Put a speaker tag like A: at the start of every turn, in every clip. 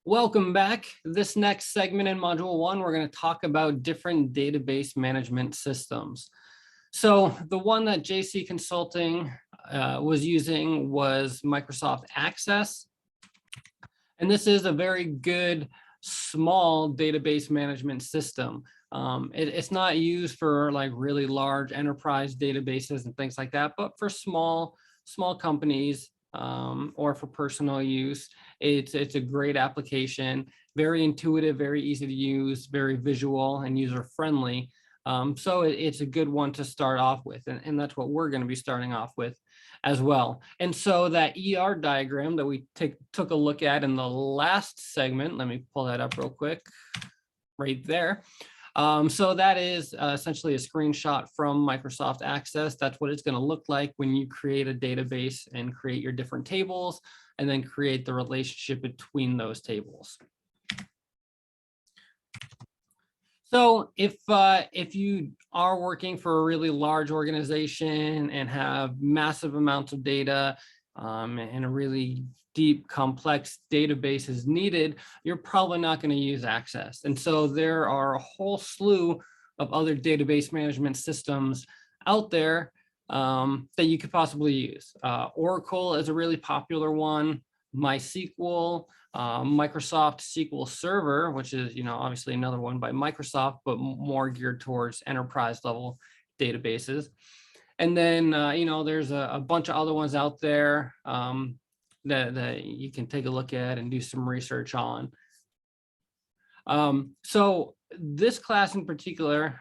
A: Welcome back. This next segment in Module 1, we're going to talk about different database management systems. So the one that JC Consulting was using was Microsoft Access. And this is a very good, small database management system. It's not used for like really large enterprise databases and things like that, but for small companies or for personal use, it's a great application, very intuitive, very easy to use, very visual and user friendly. So it's a good one to start off with, and that's what we're going to be starting off with as well. And so that ER diagram that we took a look at in the last segment, let me pull that up real quick, right there. So that is essentially a screenshot from Microsoft Access. That's what it's going to look like when you create a database and create your different tables and then create the relationship between those tables. So if you are working for a really large organization and have massive amounts of data and a really deep, complex database is needed, you're probably not going to use Access. And so there are a whole slew of other database management systems out there that you could possibly use. Oracle is a really popular one, MySQL, Microsoft SQL Server, which is, obviously another one by Microsoft, but more geared towards enterprise level databases. And then, there's a bunch of other ones out there that you can take a look at and do some research on. So this class in particular,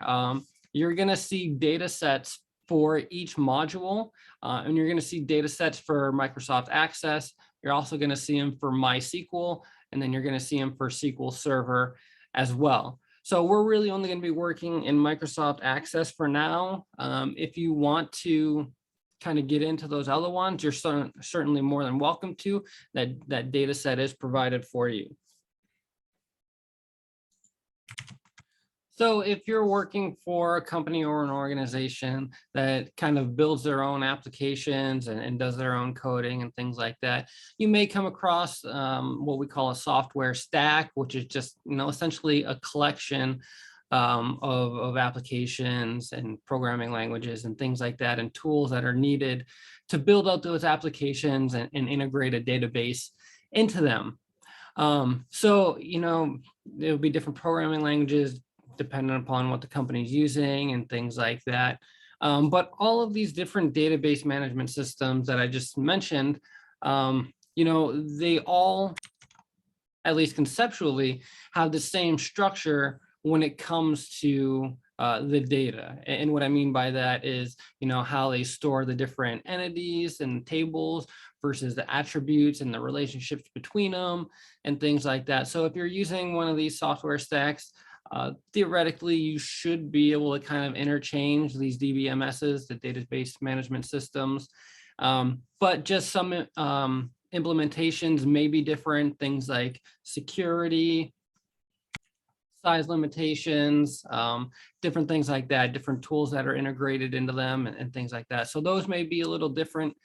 A: you're going to see data sets for each module, and you're going to see data sets for Microsoft Access. You're also going to see them for MySQL, and then you're going to see them for SQL Server as well. So we're really only going to be working in Microsoft Access for now. If you want to kind of get into those other ones, you're certainly more than welcome to. That data set is provided for you. So if you're working for a company or an organization that kind of builds their own applications and does their own coding and things like that, you may come across what we call a software stack, which is just, essentially a collection of applications and programming languages and things like that, and tools that are needed to build out those applications and integrate a database into them. So, there'll be different programming languages depending upon what the company is using and things like that. But all of these different database management systems that I just mentioned, they all, at least conceptually, have the same structure when it comes to the data. And what I mean by that is, how they store the different entities and tables versus the attributes and the relationships between them and things like that. So if you're using one of these software stacks, theoretically, you should be able to kind of interchange these DBMSs, the database management systems, but just some implementations may be different, things like security, size limitations, different things like that, different tools that are integrated into them and things like that. So those may be a little different,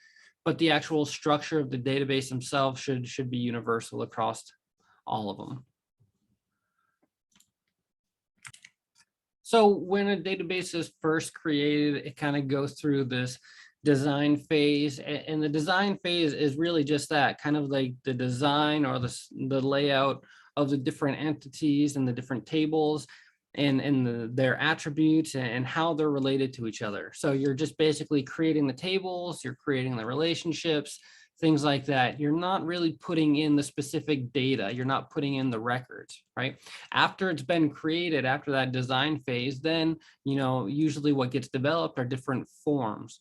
A: but the actual structure of the database themselves should be universal across all of them. So when a database is first created, it kind of goes through this design phase, and the design phase is really just that, kind of like the design or the layout of the different entities and the different tables and their attributes and how they're related to each other. So you're just basically creating the tables, you're creating the relationships, things like that. You're not really putting in the specific data. You're not putting in the records, right? After it's been created, after that design phase, then, usually what gets developed are different forms.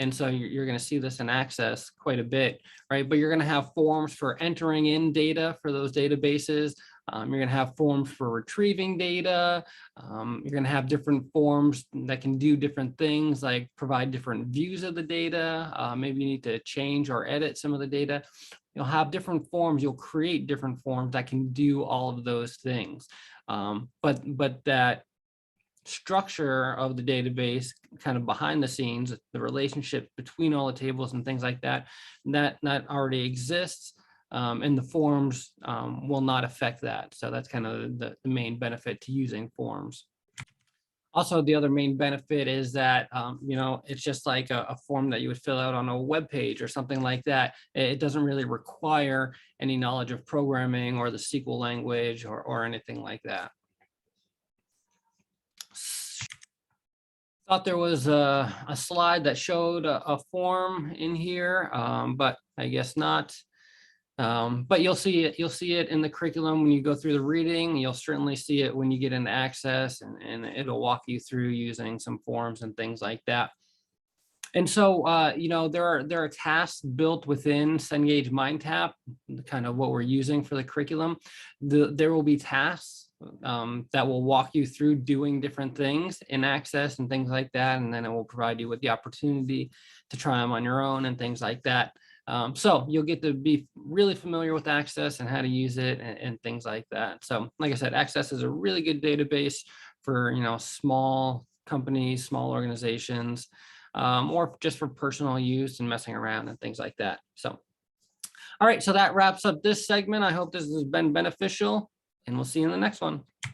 A: And so you're going to see this in Access quite a bit, right? But you're going to have forms for entering in data for those databases. You're going to have forms for retrieving data. You're going to have different forms that can do different things, like provide different views of the data. Maybe you need to change or edit some of the data. You'll have different forms. You'll create different forms that can do all of those things. But that structure of the database, kind of behind the scenes, the relationship between all the tables and things like that, that already exists. and the forms will not affect that. So that's kind of the main benefit to using forms. Also, the other main benefit is that, it's just like a form that you would fill out on a web page or something like that. It doesn't really require any knowledge of programming or the SQL language or anything like that. Thought there was a slide that showed a form in here, but I guess not. But you'll see it in the curriculum when you go through the reading. You'll certainly see it when you get into Access, and it'll walk you through using some forms and things like that. And so, there are tasks built within Cengage MindTap, kind of what we're using for the curriculum. There will be tasks that will walk you through doing different things in Access and things like that. And then it will provide you with the opportunity to try them on your own and things like that. So you'll get to be really familiar with Access and how to use it and things like that. So like I said, Access is a really good database for, small companies, small organizations, or just for personal use and messing around and things like that. So, all right, so that wraps up this segment. I hope this has been beneficial, and we'll see you in the next one.